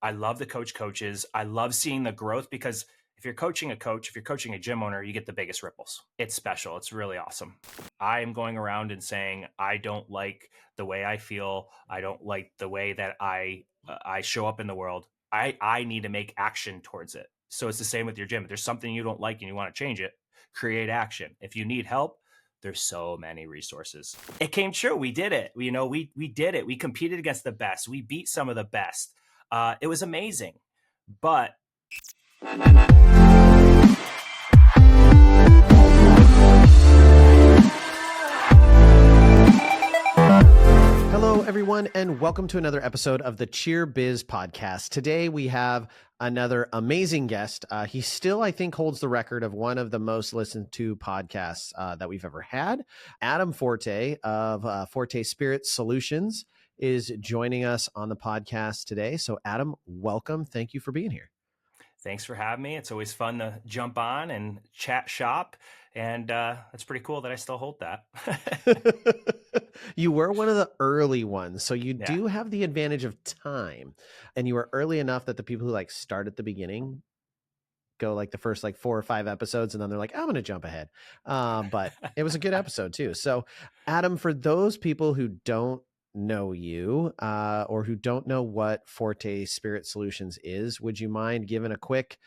I love the coaches. I love seeing the growth because if you're coaching a coach, if you're coaching a gym owner, you get the biggest ripples. It's special. It's really awesome. I am going around and saying, I don't like the way I feel. I don't like the way that I show up in the world. I need to make action towards it. So it's the same with your gym. If there's something you don't like and you want to change it, create action. If you need help, there's so many resources. It came true. We did it. We did it. We competed against the best. We beat some of the best. It was amazing. But hello, everyone, and welcome to another episode of the Cheer Biz Podcast. Today, we have another amazing guest. He still, I think, holds the record of one of the most listened to podcasts that we've ever had. Adam Forte of Forte Spirit Solutions is joining us on the podcast today. So, Adam, welcome. Thank you for being here. Thanks for having me. It's always fun to jump on and chat shop. And it's pretty cool that I still hold that. You were one of the early ones, so you do have the advantage of time, and you were early enough that the people who start at the beginning go the first 4 or 5 episodes, and then they're like, I'm going to jump ahead. But it was a good episode too. So Adam, for those people who don't know you or who don't know what Forte Spirit Solutions is, would you mind giving a quick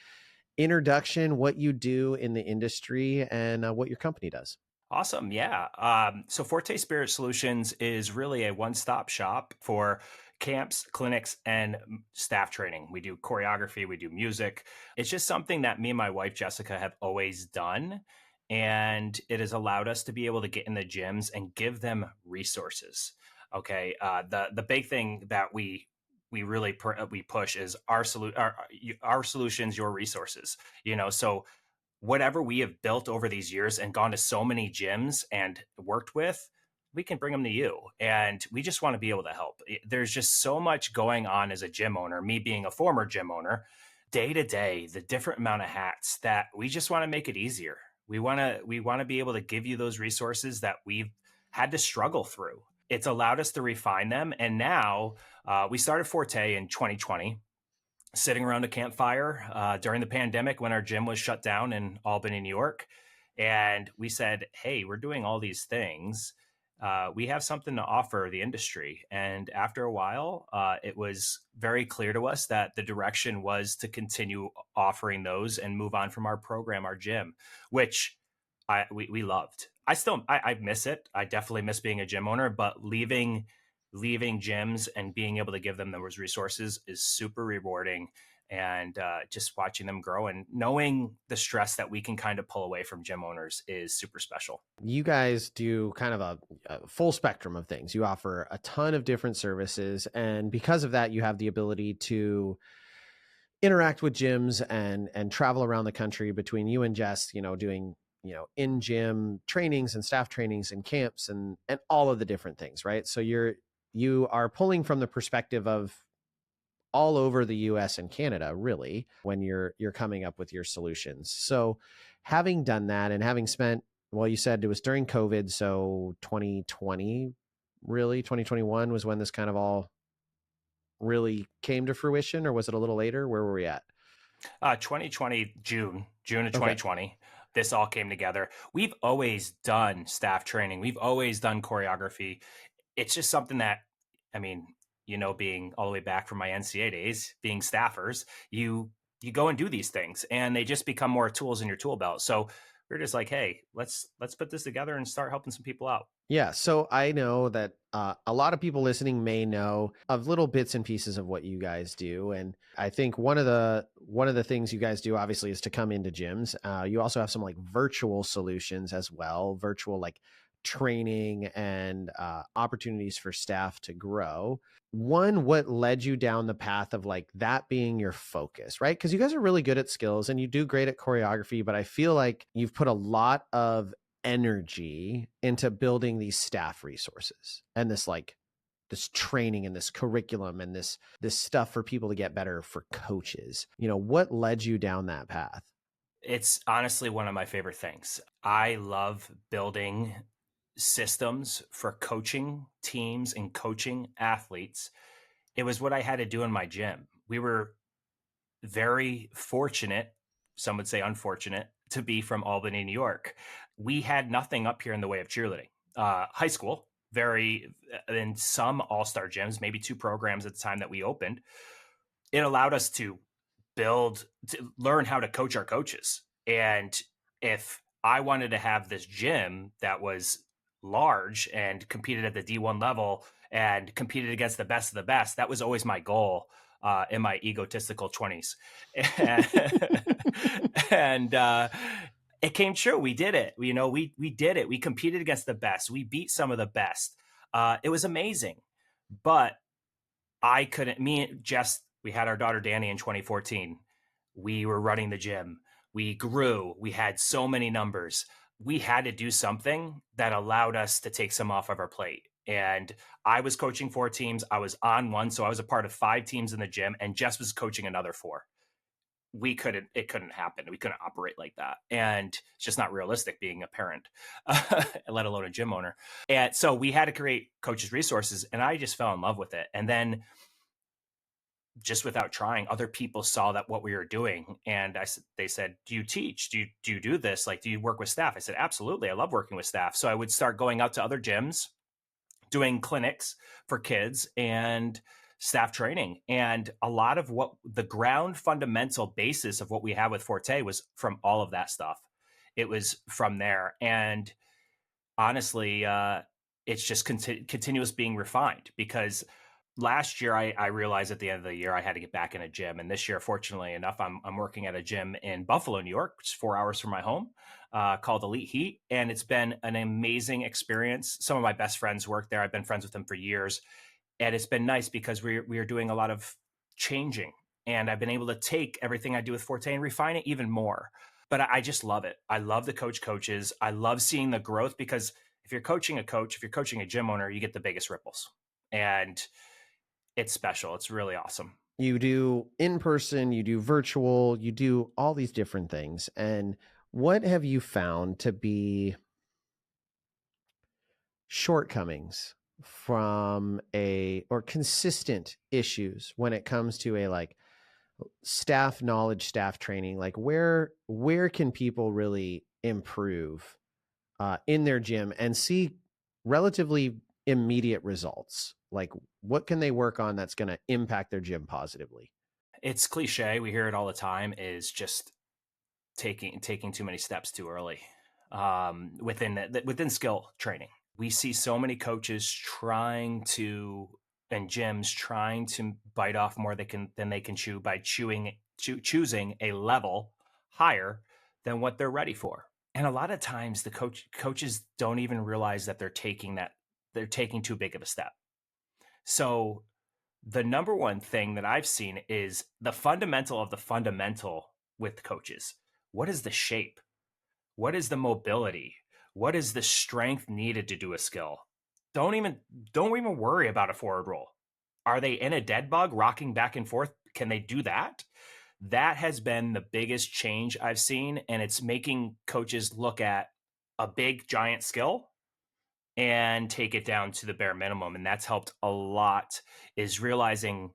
introduction, what you do in the industry and what your company does? Awesome. Yeah. So Forte Spirit Solutions is really a one-stop shop for camps, clinics, and staff training. We do choreography, we do music. It's just something that me and my wife, Jessica, have always done. And it has allowed us to be able to get in the gyms and give them resources. Okay. The big thing that we really we push is our solutions, your resources. So whatever we have built over these years and gone to so many gyms and worked with, we can bring them to you. And we just want to be able to help. There's just so much going on as a gym owner, me being a former gym owner, day to day, the different amount of hats that we just want to make it easier. We want to be able to give you those resources that we've had to struggle through. It's allowed us to refine them. And now we started Forte in 2020. Sitting around a campfire during the pandemic when our gym was shut down in Albany, New York. And we said, hey, we're doing all these things. We have something to offer the industry. And after a while, it was very clear to us that the direction was to continue offering those and move on from our program, our gym, which we loved. I miss it. I definitely miss being a gym owner, but leaving gyms and being able to give them those resources is super rewarding. And just watching them grow and knowing the stress that we can kind of pull away from gym owners is super special. You guys do kind of a full spectrum of things. You offer a ton of different services. And because of that, you have the ability to interact with gyms and travel around the country between you and Jess, doing in gym trainings and staff trainings and camps and all of the different things, right? So you are pulling from the perspective of all over the US and Canada, really, when you're coming up with your solutions. So having done that and having spent, well, you said it was during COVID, so 2020, really 2021 was when this kind of all really came to fruition, or was it a little later? Where were we at? 2020, June of 2020. Okay. This all came together. We've always done staff training. We've always done choreography. It's just something that, being all the way back from my NCAA days, being staffers, you go and do these things and they just become more tools in your tool belt. So we're just like, hey, let's put this together and start helping some people out. Yeah. So I know that a lot of people listening may know of little bits and pieces of what you guys do. And I think one of the things you guys do obviously is to come into gyms. You also have some virtual solutions as well, virtual training and opportunities for staff to grow. One, what led you down the path of that being your focus, right? Because you guys are really good at skills and you do great at choreography, but I feel like you've put a lot of energy into building these staff resources and this training and this curriculum and this stuff for people to get better for coaches. What led you down that path? It's honestly one of my favorite things. I love building systems for coaching teams and coaching athletes. It was what I had to do in my gym. we were very fortunate, some would say unfortunate, to be from Albany, New York. We had nothing up here in the way of cheerleading. High school, very, in some all-star gyms, maybe 2 programs at the time that we opened. It allowed us to learn how to coach our coaches. And if I wanted to have this gym that was large and competed at the D1 level and competed against the best of the best, that was always my goal in my egotistical 20s. And it came true. We did it. We did it. We competed against the best. We beat some of the best. It was amazing. But I couldn't, me and Jess, we had our daughter Danny in 2014. We were running the gym. We grew. We had so many numbers. We had to do something that allowed us to take some off of our plate. And I was coaching 4 teams. I was on one. So I was a part of 5 teams in the gym, and Jess was coaching another 4. It couldn't happen. We couldn't operate like that. And it's just not realistic being a parent, let alone a gym owner. And so we had to create coaches resources, and I just fell in love with it. And then just without trying, other people saw that what we were doing. And they said, do you teach? Do you do this? Like, do you work with staff? I said, absolutely. I love working with staff. So I would start going out to other gyms, doing clinics for kids and staff training. And a lot of what the ground fundamental basis of what we have with Forte was from all of that stuff. It was from there. And honestly, it's just continuous being refined, because last year I realized at the end of the year I had to get back in a gym. And this year, fortunately enough, I'm working at a gym in Buffalo, New York, which is 4 hours from my home, called Elite Heat. And it's been an amazing experience. Some of my best friends work there. I've been friends with them for years. And it's been nice because we are doing a lot of changing. And I've been able to take everything I do with Forte and refine it even more. But I just love it. I love the coaches. I love seeing the growth, because if you're coaching a coach, if you're coaching a gym owner, you get the biggest ripples. And it's special. It's really awesome. You do in person, you do virtual, you do all these different things. And what have you found to be shortcomings or consistent issues when it comes to a like staff knowledge, staff training? Like where can people really improve in their gym and see relatively immediate results? Like what can they work on that's going to impact their gym positively? It's cliche. We hear it all the time, is just taking too many steps too early within skill training. We see so many coaches and gyms trying to bite off more than they can chew by choosing a level higher than what they're ready for. And a lot of times the coaches don't even realize that they're taking too big of a step. So the number one thing that I've seen is the fundamental of the fundamental with coaches. What is the shape? What is the mobility? What is the strength needed to do a skill? Don't even worry about a forward roll. Are they in a dead bug rocking back and forth? Can they do that? That has been the biggest change I've seen. And it's making coaches look at a big giant skill and take it down to the bare minimum. And that's helped a lot, is realizing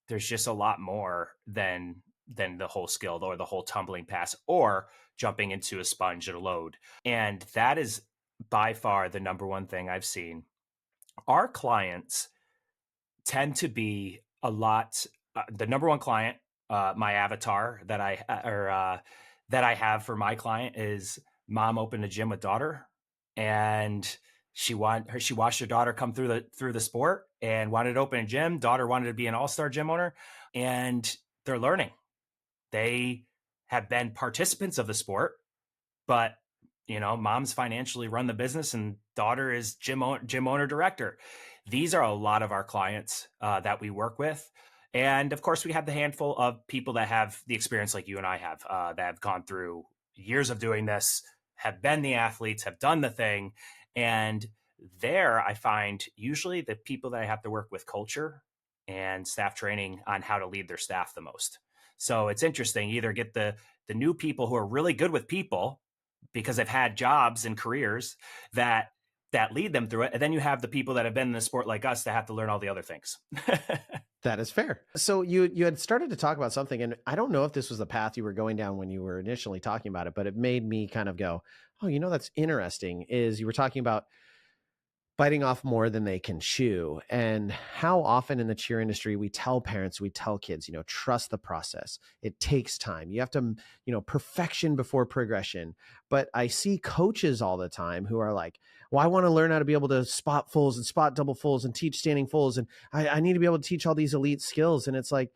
there's just a lot more than the whole skill or the whole tumbling pass or jumping into a sponge or load. And that is by far the number one thing I've seen. Our clients tend to be a lot, the number one client, my avatar that I have for my client is mom opened a gym with daughter, and she watched her daughter come through the sport and wanted to open a gym. Daughter wanted to be an all-star gym owner, and they're learning. They have been participants of the sport, but mom's financially run the business and daughter is gym owner director. These are a lot of our clients that we work with. And of course we have the handful of people that have the experience like you and I have, that have gone through years of doing this, have been the athletes, have done the thing. And there I find usually the people that I have to work with culture and staff training on how to lead their staff the most. So it's interesting. You either get the new people who are really good with people because they've had jobs and careers that that lead them through it. And then you have the people that have been in the sport like us that have to learn all the other things. That is fair. So you had started to talk about something, and I don't know if this was the path you were going down when you were initially talking about it, but it made me kind of go, oh, that's interesting, is you were talking about biting off more than they can chew. And how often in the cheer industry, we tell parents, we tell kids, trust the process. It takes time. You have to, perfection before progression. But I see coaches all the time who are like, well, I want to learn how to be able to spot fulls and spot double fulls and teach standing fulls. And I need to be able to teach all these elite skills. And it's like,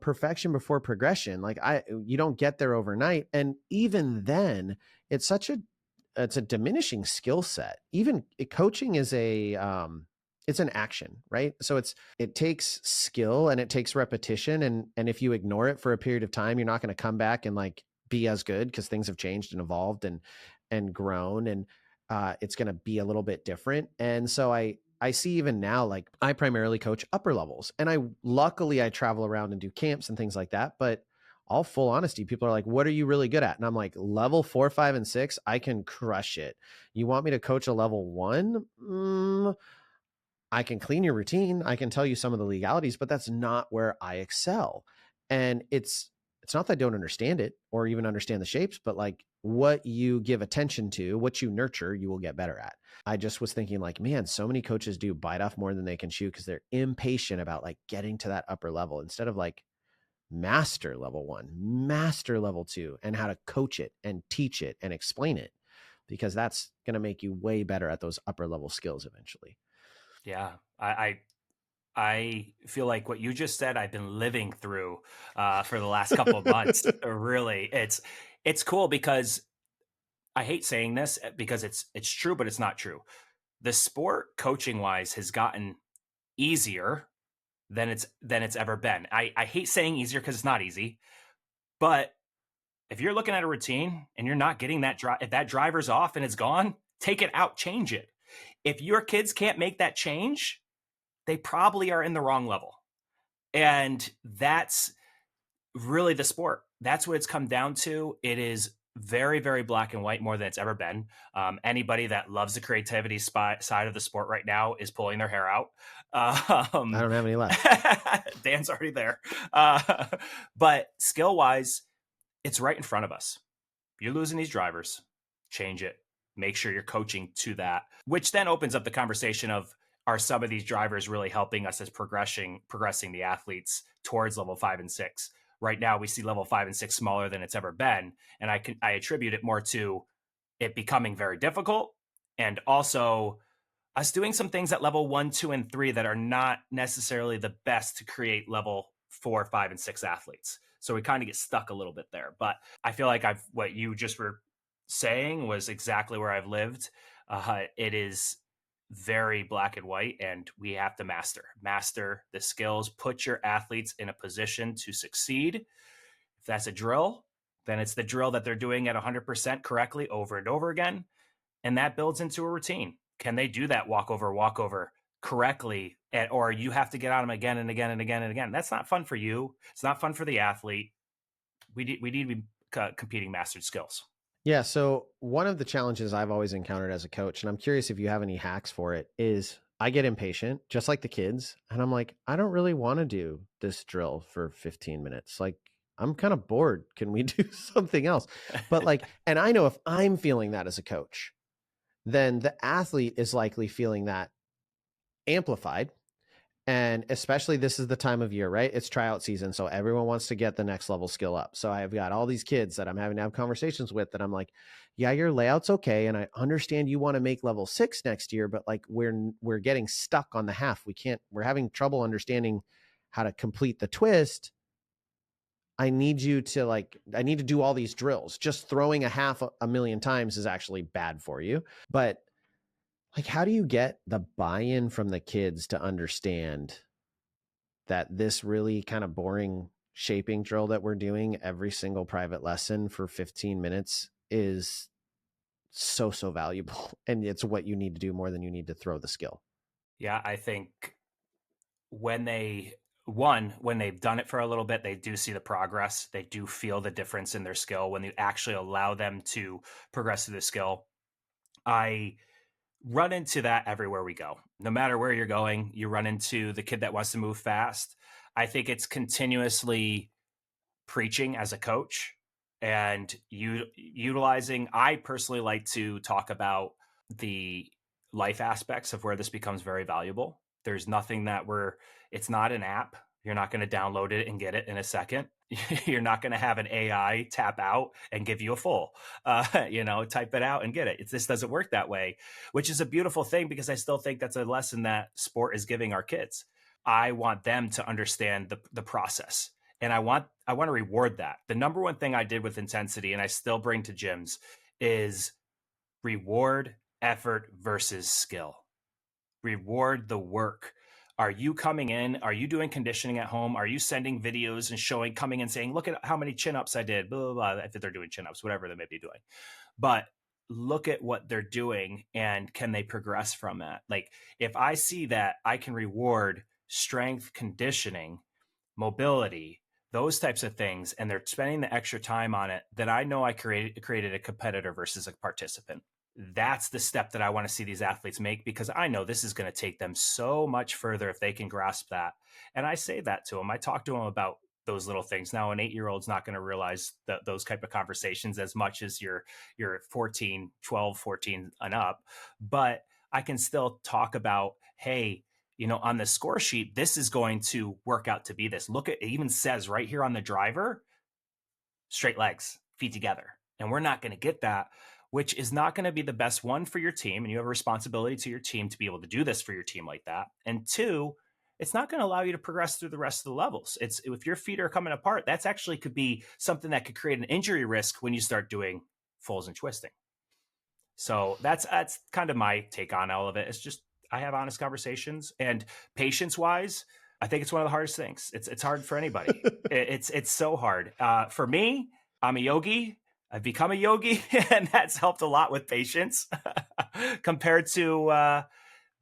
perfection before progression. Like you don't get there overnight. And even then, it's a diminishing skill set. Even coaching is it's an action, right? So it takes skill and it takes repetition. And if you ignore it for a period of time, you're not going to come back and like be as good, because things have changed and evolved and grown, and it's going to be a little bit different. And so I see even now, like I primarily coach upper levels, and luckily I travel around and do camps and things like that. But all full honesty, people are like, what are you really good at? And I'm like, level 4, 5, and 6, I can crush it. You want me to coach a level 1? I can clean your routine. I can tell you some of the legalities, but that's not where I excel. And it's not that I don't understand it or even understand the shapes, but like what you give attention to, what you nurture, you will get better at. I just was thinking like, man, so many coaches do bite off more than they can chew because they're impatient about like getting to that upper level instead of like master level 1, master level 2, and how to coach it and teach it and explain it, because that's going to make you way better at those upper level skills eventually. Yeah. I feel like what you just said, I've been living through for the last couple of months. Really, it's cool because I hate saying this because it's true, but it's not true. The sport coaching wise has gotten easier than it's ever been. I hate saying easier because it's not easy, but if you're looking at a routine and you're not getting that if that driver's off and it's gone, take it out, change it. If your kids can't make that change, they probably are in the wrong level. And that's really the sport. That's what it's come down to. It is very, very black and white, more than it's ever been. Anybody that loves the creativity side of the sport right now is pulling their hair out. I don't have any left. Dan's already there. But skill wise, it's right in front of us. You're losing these drivers, change it. Make sure you're coaching to that, which then opens up the conversation of, are some of these drivers really helping us as progressing the athletes towards level 5 and 6? Right now, we see level 5 and 6 smaller than it's ever been. And I attribute it more to it becoming very difficult, and also us doing some things at level 1, 2, and 3 that are not necessarily the best to create level 4, 5, and 6 athletes. So we kind of get stuck a little bit there. But I feel like what you just were saying was exactly where I've lived. It is very black and white, and we have to master the skills, put your athletes in a position to succeed. If that's a drill, then it's the drill that they're doing at 100% correctly over and over again. And that builds into a routine. Can they do that walkover correctly? Or you have to get on them again and again and again and again. That's not fun for you. It's not fun for the athlete. We need to be competing mastered skills. Yeah. So one of the challenges I've always encountered as a coach, and I'm curious if you have any hacks for it, is I get impatient, just like the kids. And I'm like, I don't really want to do this drill for 15 minutes. Like, I'm kind of bored. Can we do something else? But like, and I know if I'm feeling that as a coach, then the athlete is likely feeling that amplified. And especially this is the time of year, right? It's tryout season. So everyone wants to get the next level skill up. So I've got all these kids that I'm having to have conversations with that I'm like, yeah, your layout's okay. And I understand you want to make level 6 next year, but like we're getting stuck on the half. We're having trouble understanding how to complete the twist. I need to do all these drills. Just throwing a half a million times is actually bad for you. But like, how do you get the buy-in from the kids to understand that this really kind of boring shaping drill that we're doing every single private lesson for 15 minutes is so valuable, and it's what you need to do more than you need to throw the skill? Yeah, I think when they've done it for a little bit, they do see the progress. They do feel the difference in their skill when you actually allow them to progress through the skill. I run into that everywhere we go. No matter where you're going, you run into the kid that wants to move fast. I think it's continuously preaching as a coach and utilizing. I personally like to talk about the life aspects of where this becomes very valuable. There's nothing that it's not an app. You're not going to download it and get it in a second. You're not going to have an AI tap out and give you a full, type it out and get it. This doesn't work that way, which is a beautiful thing because I still think that's a lesson that sport is giving our kids. I want them to understand the process, and I want to reward that. The number one thing I did with intensity, and I still bring to gyms, is reward effort versus skill. Reward the work. Are you coming in? Are you doing conditioning at home? Are you sending videos and coming and saying, look at how many chin-ups I did, blah, blah, blah, if they're doing chin-ups, whatever they may be doing. But look at what they're doing and can they progress from that? Like, if I see that I can reward strength, conditioning, mobility, those types of things, and they're spending the extra time on it, then I know I created a competitor versus a participant. That's the step that I want to see these athletes make, because I know this is going to take them so much further if they can grasp that. And I say that to them. I talk to them about those little things. Now, an 8-year-old's not going to realize those type of conversations as much as your 14, 12, 14 and up. But I can still talk about, hey, on the score sheet, this is going to work out to be this. Look, it even says right here on the driver, straight legs, feet together. And we're not going to get that, which is not going to be the best one for your team. And you have a responsibility to your team to be able to do this for your team like that. And two, it's not going to allow you to progress through the rest of the levels. It's if your feet are coming apart, that's actually could be something that could create an injury risk when you start doing fulls and twisting. So that's kind of my take on all of it. It's just, I have honest conversations, and patience wise, I think it's one of the hardest things. It's hard for anybody. It's so hard. For me, I'm a yogi. I've become a yogi, and that's helped a lot with patience compared to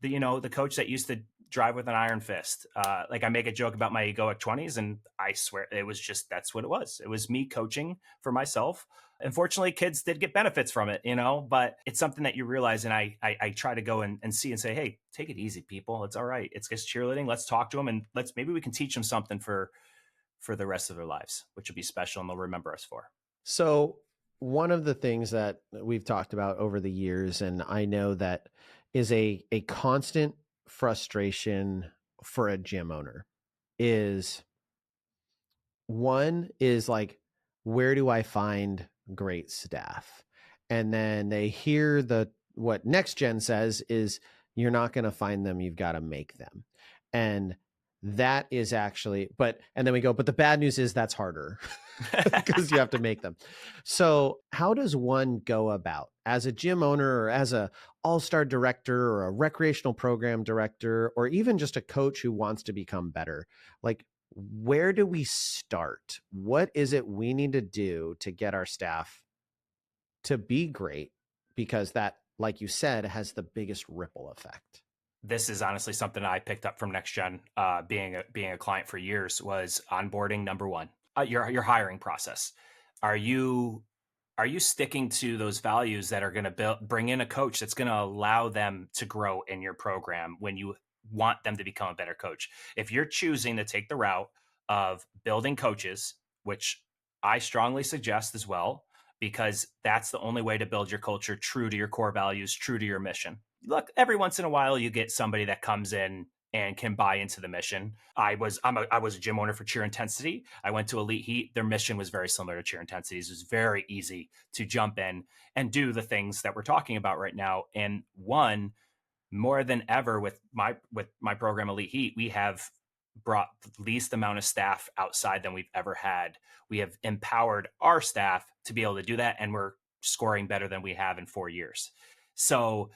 the coach that used to drive with an iron fist. Like, I make a joke about my egoic 20s, and I swear it was just, that's what it was. It was me coaching for myself. Unfortunately, kids did get benefits from it, but it's something that you realize. And I try to go and see and say, hey, take it easy, people. It's all right. It's just cheerleading. Let's talk to them, and maybe we can teach them something for the rest of their lives, which will be special and they'll remember us for. So one of the things that we've talked about over the years, and I know that is a constant frustration for a gym owner, is like, where do I find great staff? And then they hear what Next Gen says is, you're not going to find them, you've got to make them. And that is actually, and then we go, but the bad news is that's harder because you have to make them. So how does one go about, as a gym owner or as a all-star director or a recreational program director, or even just a coach who wants to become better? Like, where do we start? What is it we need to do to get our staff to be great? Because that, like you said, has the biggest ripple effect. This is honestly something I picked up from Next Gen, being a client for years, was onboarding. Number one, your hiring process. Are you sticking to those values that are going to bring in a coach that's going to allow them to grow in your program when you want them to become a better coach? If you're choosing to take the route of building coaches, which I strongly suggest as well, because that's the only way to build your culture true to your core values, true to your mission. Look, every once in a while you get somebody that comes in and can buy into the mission. I was a gym owner for Cheer Intensity. I went to Elite Heat. Their mission was very similar to Cheer Intensity's. It was very easy to jump in and do the things that we're talking about right now. And one, more than ever with my program Elite Heat, we have brought the least amount of staff outside than we've ever had. We have empowered our staff to be able to do that, and we're scoring better than we have in 4 years. So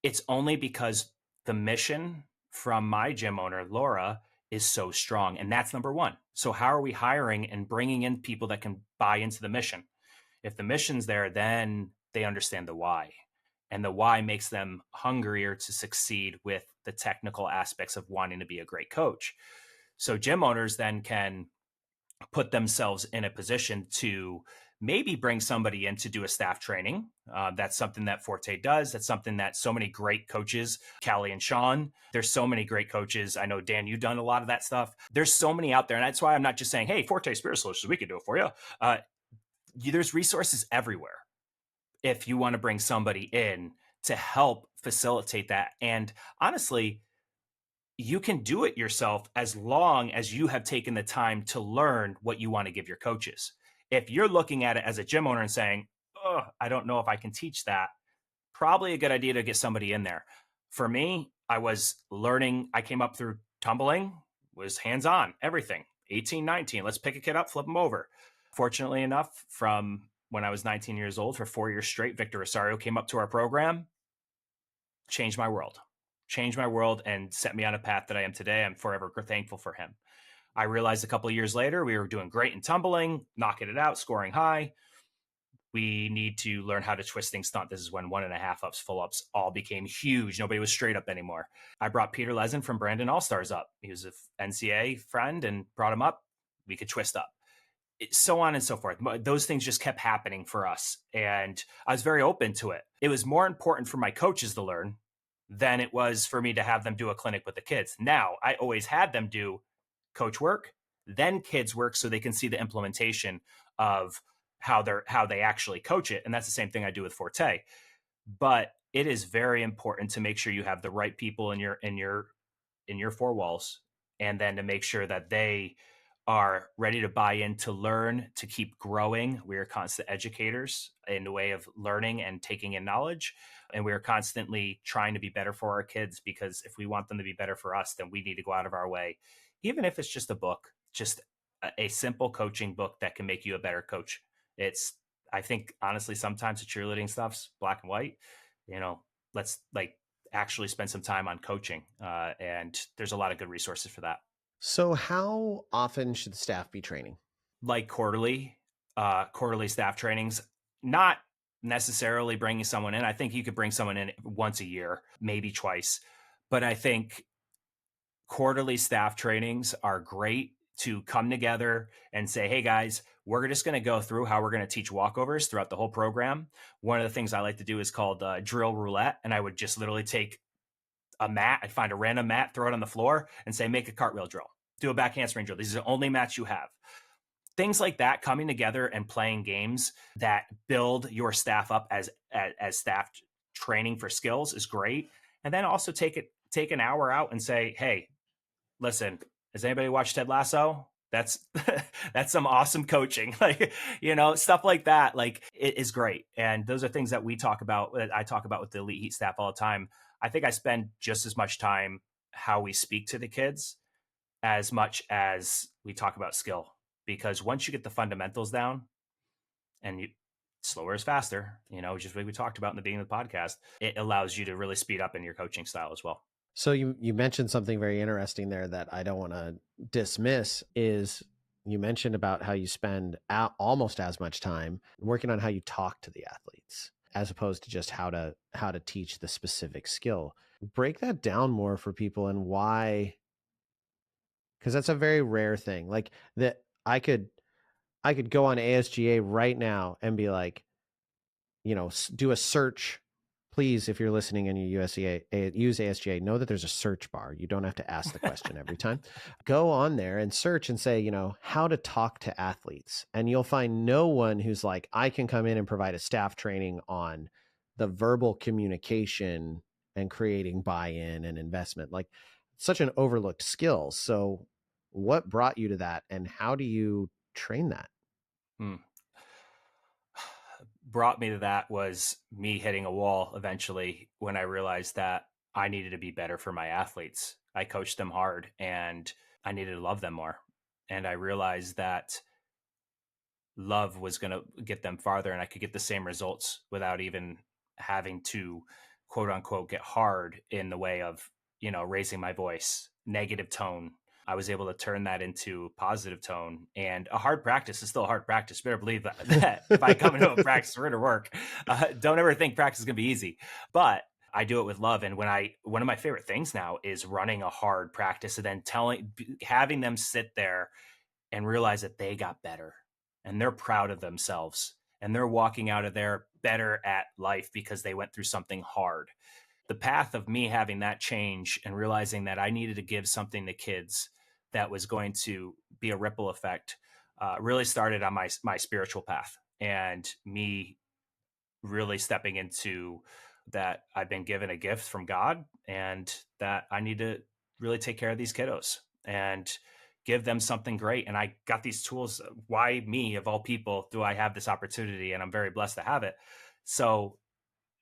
it's only because the mission from my gym owner, Laura, is so strong. And that's number one. So how are we hiring and bringing in people that can buy into the mission? If the mission's there, then they understand the why. And the why makes them hungrier to succeed with the technical aspects of wanting to be a great coach. So gym owners then can put themselves in a position to maybe bring somebody in to do a staff training. That's something that Forte does. That's something that so many great coaches, Callie and Sean, there's so many great coaches. I know, Dan, you've done a lot of that stuff. There's so many out there. And that's why I'm not just saying, hey, Forte Spirit Solutions, we can do it for you. There's resources everywhere if you want to bring somebody in to help facilitate that. And honestly, you can do it yourself as long as you have taken the time to learn what you want to give your coaches. If you're looking at it as a gym owner and saying, oh, I don't know if I can teach that, probably a good idea to get somebody in there. For me, I was learning. I came up through tumbling, was hands-on, everything. 18, 19, let's pick a kid up, flip them over. Fortunately enough, from when I was 19 years old for 4 years straight, Victor Rosario came up to our program, changed my world and set me on a path that I am today. I'm forever thankful for him. I realized a couple of years later, we were doing great in tumbling, knocking it out, scoring high. We need to learn how to twist things stunt. This is when 1.5 ups, full ups all became huge. Nobody was straight up anymore. I brought Peter Lezen from Brandon All-Stars up. He was an NCAA friend and brought him up. We could twist up. So on and so forth. Those things just kept happening for us. And I was very open to it. It was more important for my coaches to learn than it was for me to have them do a clinic with the kids. Now, I always had them do coach work, then kids work, so they can see the implementation of how they actually coach it. And that's the same thing I do with Forte. But it is very important to make sure you have the right people in your four walls, and then to make sure that they are ready to buy in, to learn, to keep growing. We are constant educators in the way of learning and taking in knowledge. And we are constantly trying to be better for our kids, because if we want them to be better for us, then we need to go out of our way. Even if it's just a book, just a simple coaching book that can make you a better coach. I think, honestly, sometimes the cheerleading stuff's black and white. Let's actually spend some time on coaching. And there's a lot of good resources for that. So how often should staff be training? Like quarterly staff trainings, not necessarily bringing someone in. I think you could bring someone in once a year, maybe twice. But I think quarterly staff trainings are great to come together and say, hey guys, we're just going to go through how we're going to teach walkovers throughout the whole program. One of the things I like to do is called drill roulette. And I would just literally take a mat. I'd find a random mat, throw it on the floor and say, make a cartwheel drill, do a back handspring drill. These are the only mats you have. Things like that, coming together and playing games that build your staff up as staff training for skills is great. And then also take an hour out and say, hey, listen, has anybody watched Ted Lasso? That's some awesome coaching. Stuff like that. It is great. And those are things that I talk about with the Elite Heat staff all the time. I think I spend just as much time how we speak to the kids as much as we talk about skill, because once you get the fundamentals down, and slower is faster, just like we talked about in the beginning of the podcast, it allows you to really speed up in your coaching style as well. So you mentioned something very interesting there that I don't want to dismiss, is you mentioned about how you spend almost as much time working on how you talk to the athletes, as opposed to just how to teach the specific skill. Break that down more for people, and why, because that's a very rare thing. Like that, I could go on ASGA right now and be like, do a search. Please, if you're listening and you use ASGA, know that there's a search bar. You don't have to ask the question every time. Go on there and search and say, how to talk to athletes. And you'll find no one who's like, I can come in and provide a staff training on the verbal communication and creating buy-in and investment. Like, such an overlooked skill. So what brought you to that, and how do you train that? Brought me to that was me hitting a wall eventually, when I realized that I needed to be better for my athletes. I coached them hard and I needed to love them more. And I realized that love was going to get them farther, and I could get the same results without even having to, quote unquote, get hard in the way of, raising my voice, negative tone. I was able to turn that into positive tone. And a hard practice is still a hard practice. Better believe that if I come into a practice, we're going to work. Don't ever think practice is going to be easy. But I do it with love. And one of my favorite things now is running a hard practice and then having them sit there and realize that they got better. and they're proud of themselves and they're walking out of there better at life because they went through something hard. The path of me having that change and realizing that I needed to give something to kids that was going to be a ripple effect really started on my spiritual path, and me really stepping into that I've been given a gift from God and that I need to really take care of these kiddos and give them something great. And I got these tools. Why me, of all people, do I have this opportunity? And I'm very blessed to have it. So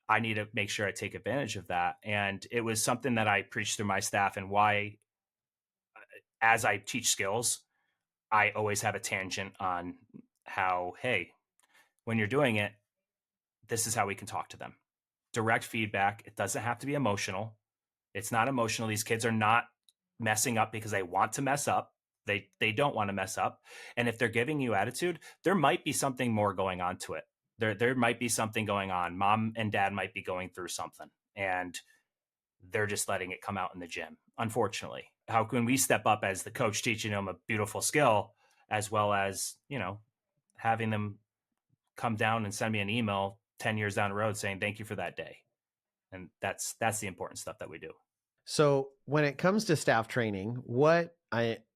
I need to make sure I take advantage of that. And it was something that I preached through my staff, and why, as I teach skills, I always have a tangent on how, hey, when you're doing it, this is how we can talk to them. Direct feedback. It doesn't have to be emotional. It's not emotional. These kids are not messing up because they want to mess up. They don't want to mess up. And if they're giving you attitude, there might be something more going on to it. There might be something going on. Mom and dad might be going through something, and they're just letting it come out in the gym, unfortunately. How can we step up as the coach, teaching them a beautiful skill, as well as, having them come down and send me an email 10 years down the road saying, thank you for that day. And that's the important stuff that we do. So when it comes to staff training,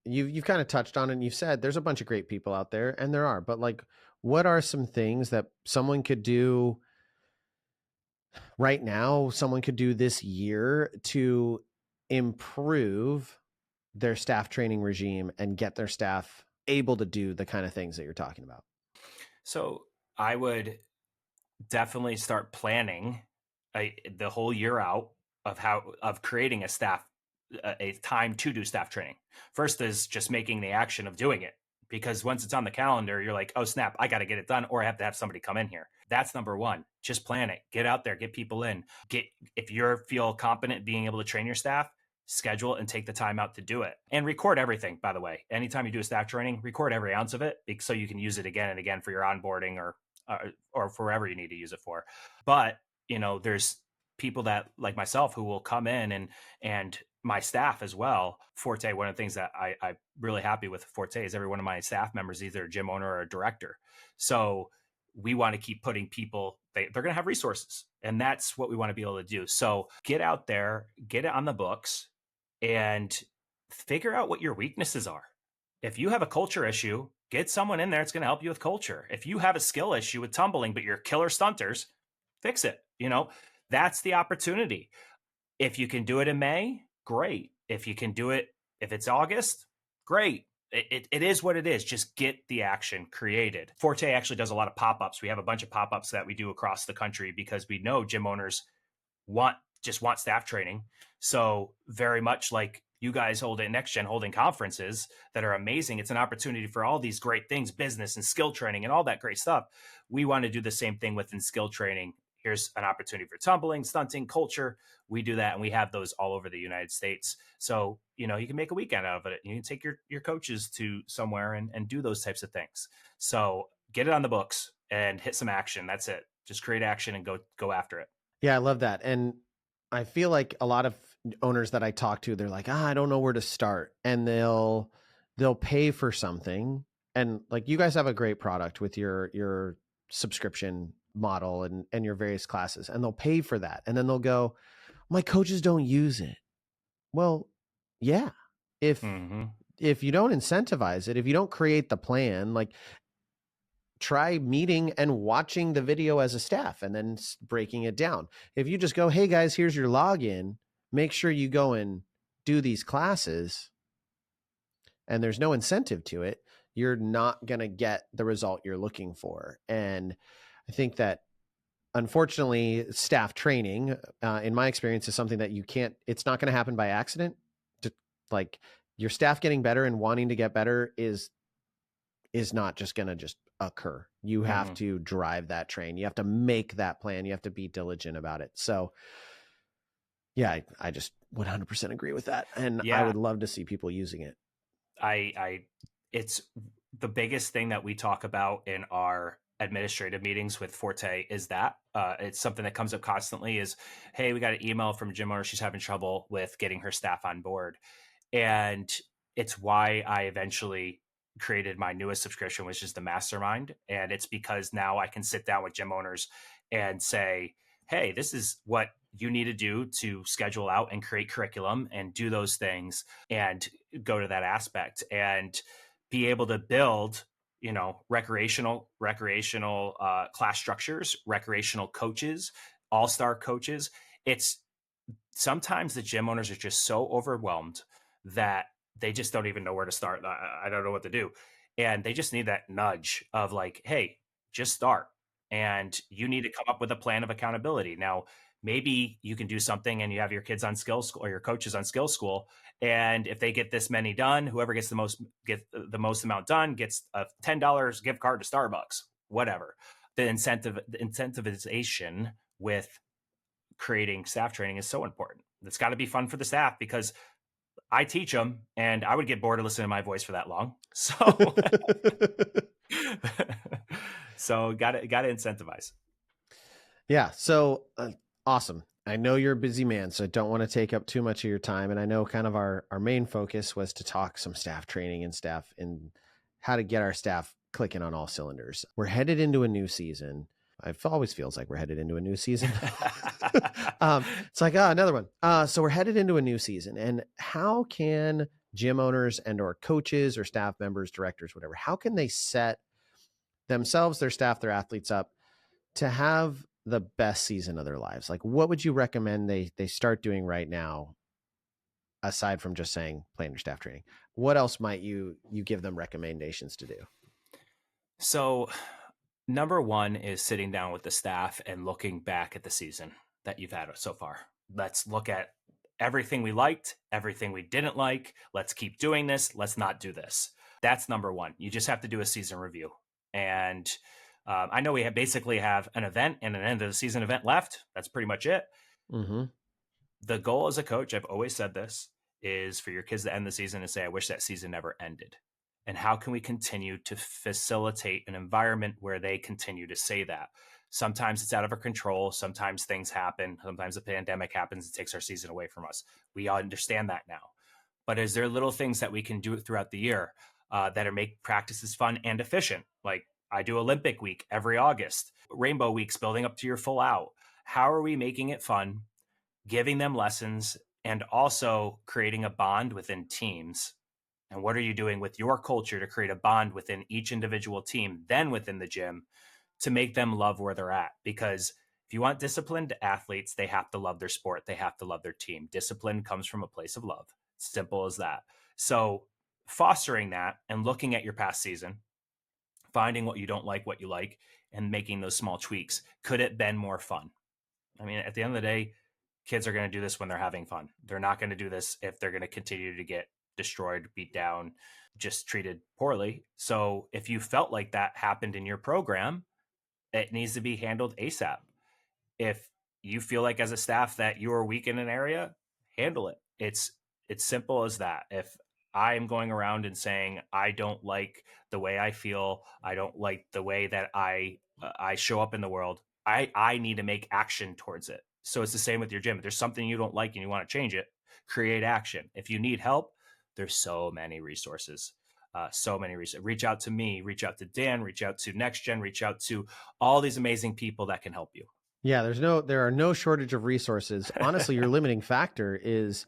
you've kind of touched on it, and you've said there's a bunch of great people out there, and there are, but like, what are some things that someone could do right now, someone could do this year to improve their staff training regime and get their staff able to do the kind of things that you're talking about? So I would definitely start planning the whole year out of creating a time to do staff training. First is just making the action of doing it, because once it's on the calendar, you're like, oh snap, I got to get it done, or I have to have somebody come in here. That's number one. Just plan it. Get out there, get people in. If you feel competent being able to train your staff, schedule it and take the time out to do it. And record everything, by the way. Anytime you do a staff training, record every ounce of it, so you can use it again and again for your onboarding or for wherever you need to use it for. But, there's people that, like myself, who will come in and my staff as well. Forte, one of the things that I'm really happy with Forte is every one of my staff members is either a gym owner or a director. So we want to keep putting people, they're going to have resources, and that's what we want to be able to do. So get out there, get it on the books, and figure out what your weaknesses are. If you have a culture issue, get someone in there that's going to help you with culture. If you have a skill issue with tumbling, but you're killer stunters, fix it. That's the opportunity. If you can do it in May, great. If you can do it, if it's August, great. It is what it is. Just get the action created. Forte actually does a lot of pop-ups. We have a bunch of pop-ups that we do across the country because we know gym owners want staff training. So very much like you guys holding conferences that are amazing. It's an opportunity for all these great things, business and skill training and all that great stuff. We want to do the same thing within skill training. Here's an opportunity for tumbling, stunting, culture. We do that, and we have those all over the United States. So, you can make a weekend out of it. You can take your coaches to somewhere and do those types of things. So get it on the books and hit some action. That's it. Just create action and go after it. Yeah, I love that. And I feel like a lot of owners that I talk to, they're like, I don't know where to start. And they'll pay for something. And like, you guys have a great product with your subscription model and your various classes, and they'll pay for that. And then they'll go, my coaches don't use it. Well, yeah. If you don't incentivize it, if you don't create the plan, like, try meeting and watching the video as a staff and then breaking it down. If you just go, hey guys, here's your login, make sure you go and do these classes, and there's no incentive to it, you're not going to get the result you're looking for. And I think that, unfortunately, staff training, in my experience, is something that it's not going to happen by accident. Like, your staff getting better and wanting to get better is not just going to just occur. You have to drive that train. You have to make that plan. You have to be diligent about it. So yeah, I just 100% agree with that. And I would love to see people using it. It's the biggest thing that we talk about in our administrative meetings with Forte is that it's something that comes up constantly is, hey, we got an email from a gym owner. She's having trouble with getting her staff on board. And it's why I eventually created my newest subscription, which is the Mastermind. And it's because now I can sit down with gym owners and say, hey, this is what you need to do to schedule out and create curriculum and do those things and go to that aspect and be able to build, recreational class structures, recreational coaches, all-star coaches. It's sometimes the gym owners are just so overwhelmed that they just don't even know where to start. I don't know what to do. And they just need that nudge of like, hey, just start. And you need to come up with a plan of accountability. Now, maybe you can do something and you have your kids on skill school or your coaches on skill school. And if they get this many done, whoever gets the most amount done gets a $10 gift card to Starbucks, whatever. The incentivization with creating staff training is so important. It's got to be fun for the staff because I teach them and I would get bored of listening to my voice for that long. So, so got to incentivize. Yeah. So awesome. I know you're a busy man, so I don't want to take up too much of your time. And I know kind of our main focus was to talk some staff training and staff and how to get our staff clicking on all cylinders. We're headed into a new season. It always feels like we're headed into a new season. It's like, another one. So we're headed into a new season. And how can gym owners and or coaches or staff members, directors, whatever, how can they set themselves, their staff, their athletes up to have the best season of their lives? Like, what would you recommend they start doing right now, aside from just saying plan your staff training? What else might you give them recommendations to do? So number one is sitting down with the staff and looking back at the season that you've had so far. Let's look at everything we liked, everything we didn't like. Let's keep doing this. Let's not do this. That's number one. You just have to do a season review. And I know we basically have an event and an end of the season event left. That's pretty much it. Mm-hmm. The goal as a coach, I've always said this, is for your kids to end the season and say, I wish that season never ended. And how can we continue to facilitate an environment where they continue to say that? Sometimes it's out of our control. Sometimes things happen. Sometimes the pandemic happens. It takes our season away from us. We all understand that now. But is there little things that we can do throughout the year that are make practices fun and efficient? Like I do Olympic week every August, Rainbow weeks building up to your full out. How are we making it fun, giving them lessons, and also creating a bond within teams? And what are you doing with your culture to create a bond within each individual team, then within the gym, to make them love where they're at? Because if you want disciplined athletes, they have to love their sport. They have to love their team. Discipline comes from a place of love. Simple as that. So fostering that and looking at your past season, finding what you don't like, what you like, and making those small tweaks. Could it been more fun? I mean, at the end of the day, kids are going to do this when they're having fun. They're not going to do this if they're going to continue to get destroyed, beat down, just treated poorly. So if you felt like that happened in your program, it needs to be handled ASAP. If you feel like as a staff that you are weak in an area, handle it. It's simple as that. If I am going around and saying, I don't like the way I feel, I don't like the way that I show up in the world, I need to make action towards it. So it's the same with your gym. If there's something you don't like and you want to change it, create action. If you need help, there's so many resources. Reach out to me, reach out to Dan, reach out to Next Gen, reach out to all these amazing people that can help you. Yeah, there are no shortage of resources. Honestly, your limiting factor is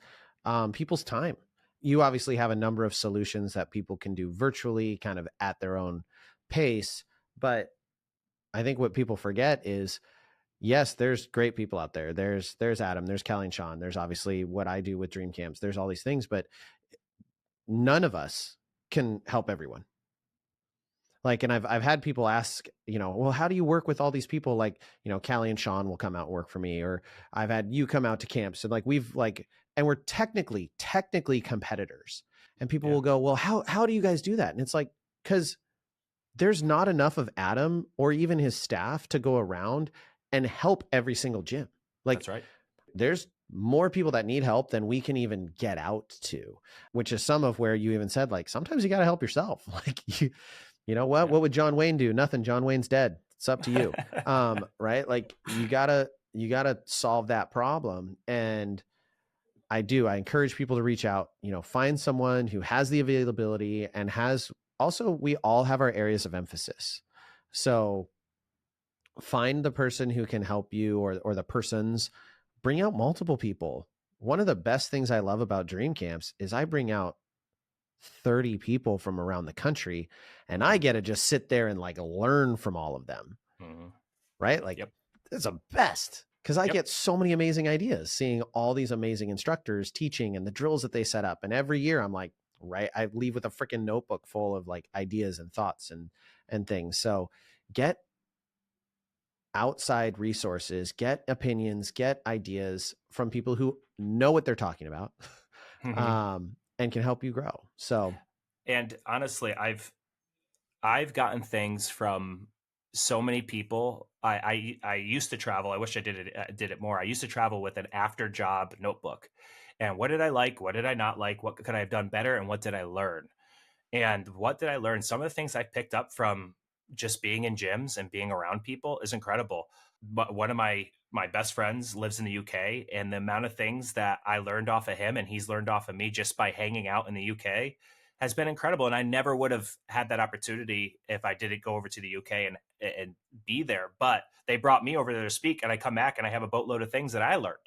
people's time. You obviously have a number of solutions that people can do virtually, kind of at their own pace. But I think what people forget is, yes, there's great people out there. There's Adam, there's Callie and Sean. There's obviously what I do with Dream Camps. There's all these things, but none of us can help everyone. Like, and I've had people ask, well, how do you work with all these people? Like, Callie and Sean will come out and work for me, or I've had you come out to camps, and and we're technically competitors, and people will go, well, how do you guys do that? And it's like, because there's not enough of Adam or even his staff to go around and help every single gym. Like, that's right. There's more people that need help than we can even get out to, which is some of where you even said, like, sometimes you got to help yourself. Like, you know what? Yeah. What would John Wayne do? Nothing. John Wayne's dead. It's up to you. Right? Like, you gotta solve that problem. And I encourage people to reach out, find someone who has the availability and has also, we all have our areas of emphasis. So find the person who can help you, or the persons. Bring out multiple people. One of the best things I love about dream camps is I bring out 30 people from around the country, and I get to just sit there and like learn from all of them. Right? Like, it's the best, because I get so many amazing ideas seeing all these amazing instructors teaching and the drills that they set up. And every year I'm like, I leave with a freaking notebook full of like ideas and thoughts and things. So get outside resources, get opinions, get ideas from people who know what they're talking about, and can help you grow. So, and honestly, I've gotten things from so many people. I used to travel. I wish I did it more. I used to travel with an after job notebook, and what did I like? What did I not like? What could I have done better? And what did I learn? And what did I learn? Some of the things I picked up from just being in gyms and being around people is incredible. But one of my best friends lives in the UK, and the amount of things that I learned off of him and he's learned off of me just by hanging out in the UK has been incredible. And I never would have had that opportunity if I didn't go over to the UK and be there. But they brought me over there to speak, and I come back and I have a boatload of things that I learned.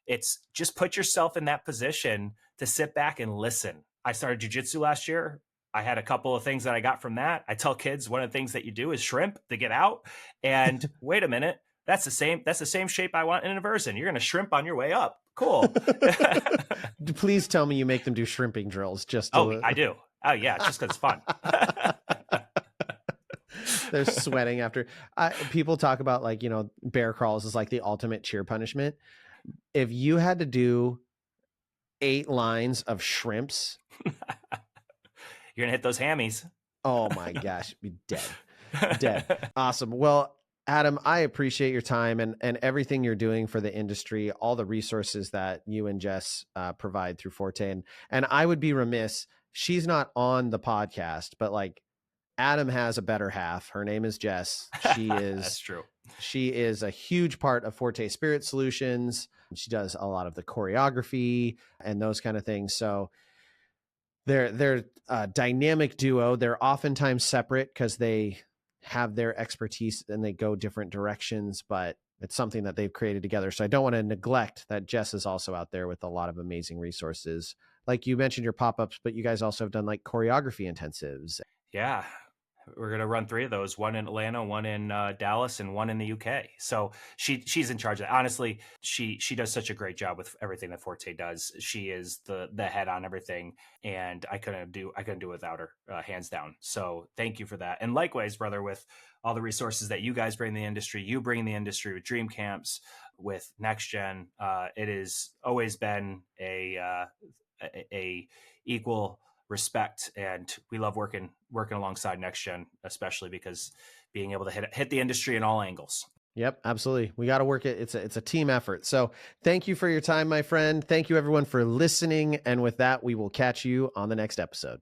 It's just put yourself in that position to sit back and listen. I started jiu-jitsu last year. I had a couple of things that I got from that. I tell kids one of the things that you do is shrimp to get out. And wait a minute, that's the same shape I want in an inversion. You're going to shrimp on your way up. Cool. Please tell me you make them do shrimping drills. I do. Oh yeah, just because it's fun. They're sweating after. People talk about like, bear crawls is like the ultimate cheer punishment. If you had to do 8 lines of shrimps, you're going to hit those hammies. Oh my gosh, be dead. Awesome. Well, Adam, I appreciate your time and everything you're doing for the industry, all the resources that you and Jess provide through Forte. And I would be remiss, she's not on the podcast, but like Adam has a better half. Her name is Jess. She is That's true. She is a huge part of Forte Spirit Solutions. She does a lot of the choreography and those kind of things. So they're a dynamic duo. They're oftentimes separate because they have their expertise and they go different directions, but it's something that they've created together. So I don't want to neglect that Jess is also out there with a lot of amazing resources. Like you mentioned your pop-ups, but you guys also have done like choreography intensives. Yeah. We're going to run 3 of those, one in Atlanta, one in Dallas, and one in the UK. So she's in charge of that. Honestly, she does such a great job with everything that Forte does. She is the head on everything, and I couldn't do it without her, hands down. So thank you for that. And likewise, brother, with all the resources that you guys bring in the industry, you bring in the industry with Dream Camps, with Next Gen. It has always been a equal respect, and we love working alongside Next Gen, especially because being able to hit the industry in all angles. Yep, absolutely. We got to work it. It's a team effort. So thank you for your time, my friend. Thank you everyone for listening. And with that, we will catch you on the next episode.